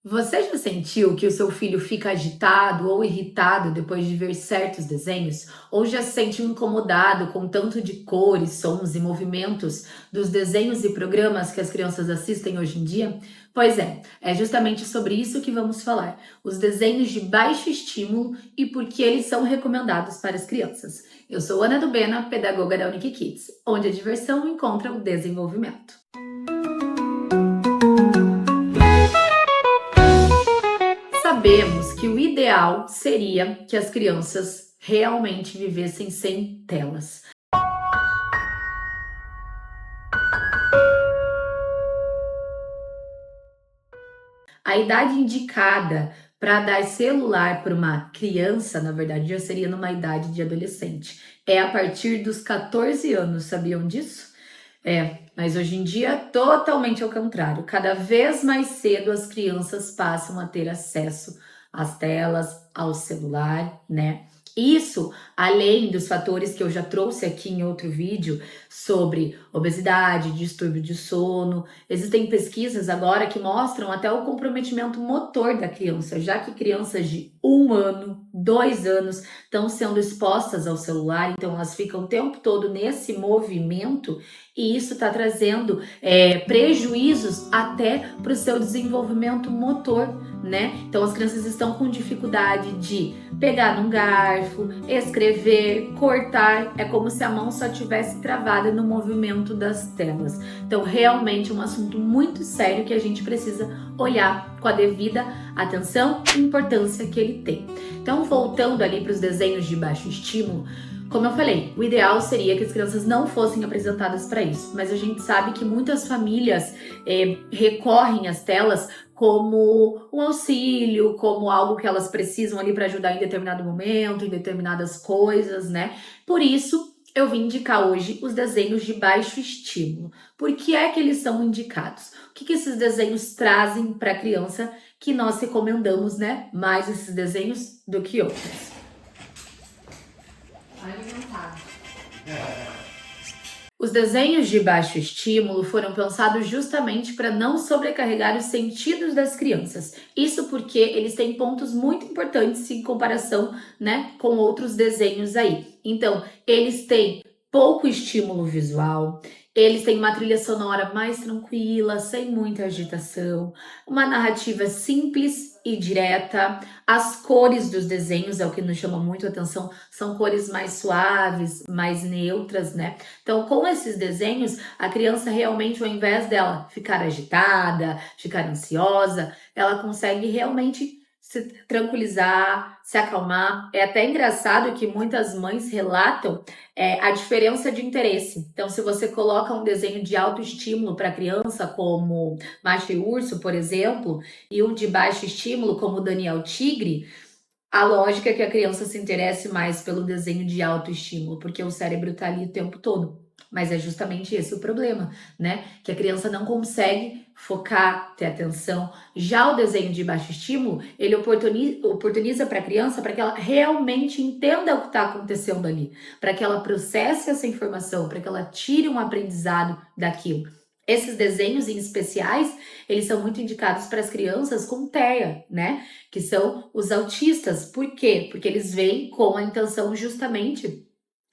Você já sentiu que o seu filho fica agitado ou irritado depois de ver certos desenhos? Ou já se sentiu incomodado com tanto de cores, sons e movimentos dos desenhos e programas que as crianças assistem hoje em dia? Pois é justamente sobre isso que vamos falar: os desenhos de baixo estímulo e por que eles são recomendados para as crianças. Eu sou Ana Dubena, pedagoga da Unique Kids, onde a diversão encontra o desenvolvimento. Sabemos que o ideal seria que as crianças realmente vivessem sem telas. A idade indicada para dar celular para uma criança, na verdade, já seria numa idade de adolescente. É a partir dos 14 anos, sabiam disso? Mas hoje em dia totalmente ao contrário. Cada vez mais cedo as crianças passam a ter acesso às telas, ao celular, né? Isso, além dos fatores que eu já trouxe aqui em outro vídeo sobre obesidade, distúrbio de sono. Existem pesquisas agora que mostram até o comprometimento motor da criança, já que crianças de 1 ano, 2 anos estão sendo expostas ao celular, então elas ficam o tempo todo nesse movimento e isso está trazendo prejuízos até para o seu desenvolvimento motor, né? Então as crianças estão com dificuldade de pegar num garfo, escrever, cortar. É como se a mão só tivesse travada no movimento das telas. Então realmente é um assunto muito sério que a gente precisa olhar com a devida atenção e importância que ele tem. Então voltando ali para os desenhos de baixo estímulo, como eu falei, o ideal seria que as crianças não fossem apresentadas para isso, mas a gente sabe que muitas famílias recorrem às telas como um auxílio, como algo que elas precisam ali para ajudar em determinado momento, em determinadas coisas, né? Por isso, eu vim indicar hoje os desenhos de baixo estímulo. Por que é que eles são indicados? O que esses desenhos trazem para a criança que nós recomendamos, né? Mais esses desenhos do que outros. Alimentado. Os desenhos de baixo estímulo foram pensados justamente para não sobrecarregar os sentidos das crianças. Isso porque eles têm pontos muito importantes em comparação, né, com outros desenhos aí. Então, eles têm pouco estímulo visual, eles têm uma trilha sonora mais tranquila, sem muita agitação, uma narrativa simples e direta. As cores dos desenhos é o que nos chama muito a atenção, são cores mais suaves, mais neutras, né? Então, com esses desenhos, a criança realmente, ao invés dela ficar agitada, ficar ansiosa, ela consegue realmente se tranquilizar, se acalmar. É até engraçado que muitas mães relatam a diferença de interesse. Então, se você coloca um desenho de alto estímulo para a criança, como Macho e Urso, por exemplo, e um de baixo estímulo, como Daniel Tigre, a lógica é que a criança se interesse mais pelo desenho de alto estímulo, porque o cérebro está ali o tempo todo. Mas é justamente esse o problema, né? Que a criança não consegue focar, ter atenção. Já o desenho de baixo estímulo, ele oportuniza para a criança para que ela realmente entenda o que está acontecendo ali, para que ela processe essa informação, para que ela tire um aprendizado daquilo. Esses desenhos em especiais, eles são muito indicados para as crianças com TEA, né? Que são os autistas. Por quê? Porque eles vêm com a intenção justamente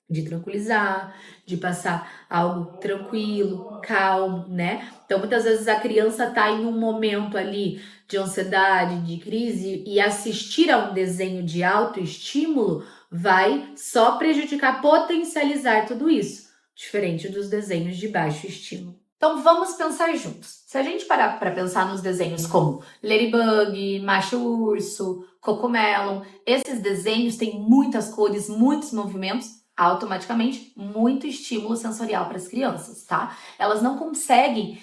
de tranquilizar, de passar algo tranquilo, calmo, né? Então, muitas vezes a criança tá em um momento ali de ansiedade, de crise, e assistir a um desenho de alto estímulo vai só prejudicar, potencializar tudo isso, diferente dos desenhos de baixo estímulo. Então, vamos pensar juntos. Se a gente parar para pensar nos desenhos como Ladybug, Macho Urso, Cocomelon, esses desenhos têm muitas cores, muitos movimentos, automaticamente muito estímulo sensorial para as crianças, tá? Elas não conseguem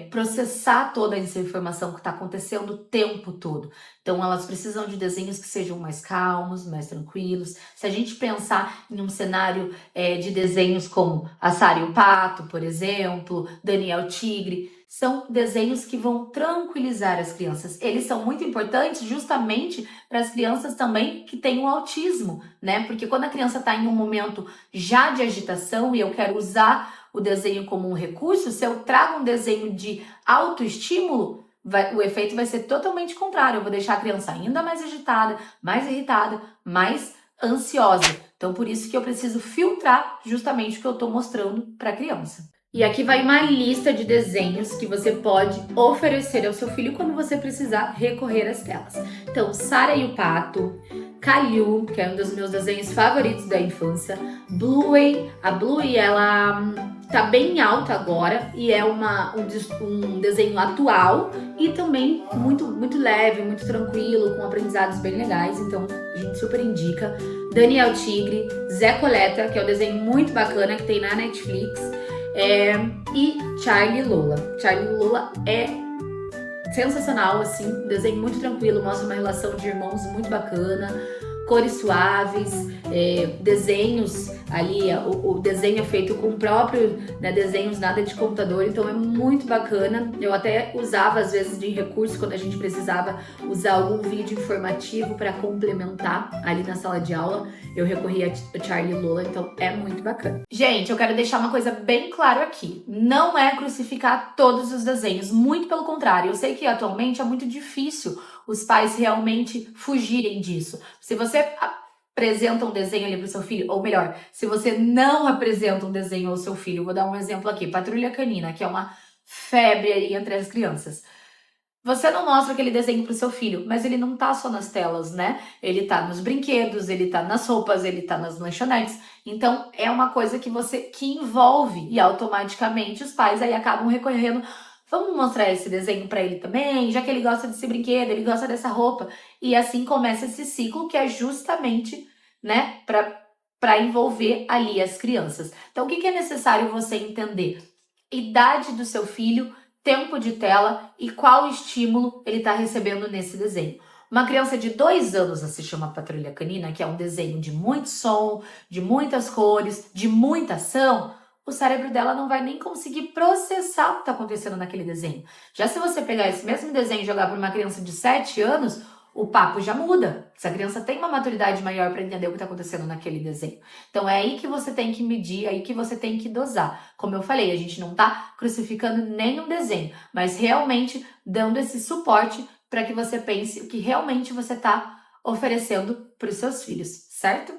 processar toda essa informação que está acontecendo o tempo todo. Então, elas precisam de desenhos que sejam mais calmos, mais tranquilos. Se a gente pensar em um cenário de desenhos como a Sara e o Pato, por exemplo, Daniel Tigre, são desenhos que vão tranquilizar as crianças. Eles são muito importantes justamente para as crianças também que têm o autismo, né? Porque quando a criança está em um momento já de agitação e eu quero usar o desenho como um recurso, se eu trago um desenho de alto estímulo, o efeito vai ser totalmente contrário. Eu vou deixar a criança ainda mais agitada, mais irritada, mais ansiosa. Então, por isso que eu preciso filtrar justamente o que eu estou mostrando para a criança. E aqui vai uma lista de desenhos que você pode oferecer ao seu filho quando você precisar recorrer às telas. Então, Sara e o Pato, Calil, que é um dos meus desenhos favoritos da infância, Bluey. A Bluey, ela tá bem alta agora e é um desenho atual e também muito leve, muito tranquilo, com aprendizados bem legais, então a gente super indica. Daniel Tigre, Zé Coleta, que é um desenho muito bacana que tem na Netflix, e Charlie Lola. Charlie Lola é sensacional, assim, um desenho muito tranquilo, mostra uma relação de irmãos muito bacana, cores suaves, desenhos ali, o desenho é feito com o próprio, né, desenhos nada de computador, então é muito bacana. Eu até usava às vezes de recurso quando a gente precisava usar algum vídeo informativo para complementar ali na sala de aula, eu recorri a Charlie Lola, então é muito bacana. Gente, eu quero deixar uma coisa bem clara aqui, não é crucificar todos os desenhos, muito pelo contrário, eu sei que atualmente é muito difícil os pais realmente fugirem disso. Se você apresenta um desenho ali para o seu filho, ou melhor, se você não apresenta um desenho ao seu filho, vou dar um exemplo aqui, Patrulha Canina, que é uma febre aí entre as crianças. Você não mostra aquele desenho pro seu filho, mas ele não tá só nas telas, né? Ele tá nos brinquedos, ele tá nas roupas, ele tá nas lanchonetes. Então, é uma coisa que envolve e automaticamente os pais aí acabam recorrendo. Vamos mostrar esse desenho para ele também, já que ele gosta desse brinquedo, ele gosta dessa roupa. E assim começa esse ciclo que é justamente, né, para envolver ali as crianças. Então, o que é necessário você entender? Idade do seu filho, tempo de tela e qual estímulo ele está recebendo nesse desenho. Uma criança de 2 anos assistir uma Patrulha Canina, que é um desenho de muito som, de muitas cores, de muita ação, o cérebro dela não vai nem conseguir processar o que está acontecendo naquele desenho. Já se você pegar esse mesmo desenho e jogar para uma criança de 7 anos, o papo já muda. Essa criança tem uma maturidade maior para entender o que está acontecendo naquele desenho. Então é aí que você tem que medir, é aí que você tem que dosar. Como eu falei, a gente não está crucificando nenhum desenho, mas realmente dando esse suporte para que você pense o que realmente você está oferecendo para os seus filhos, certo?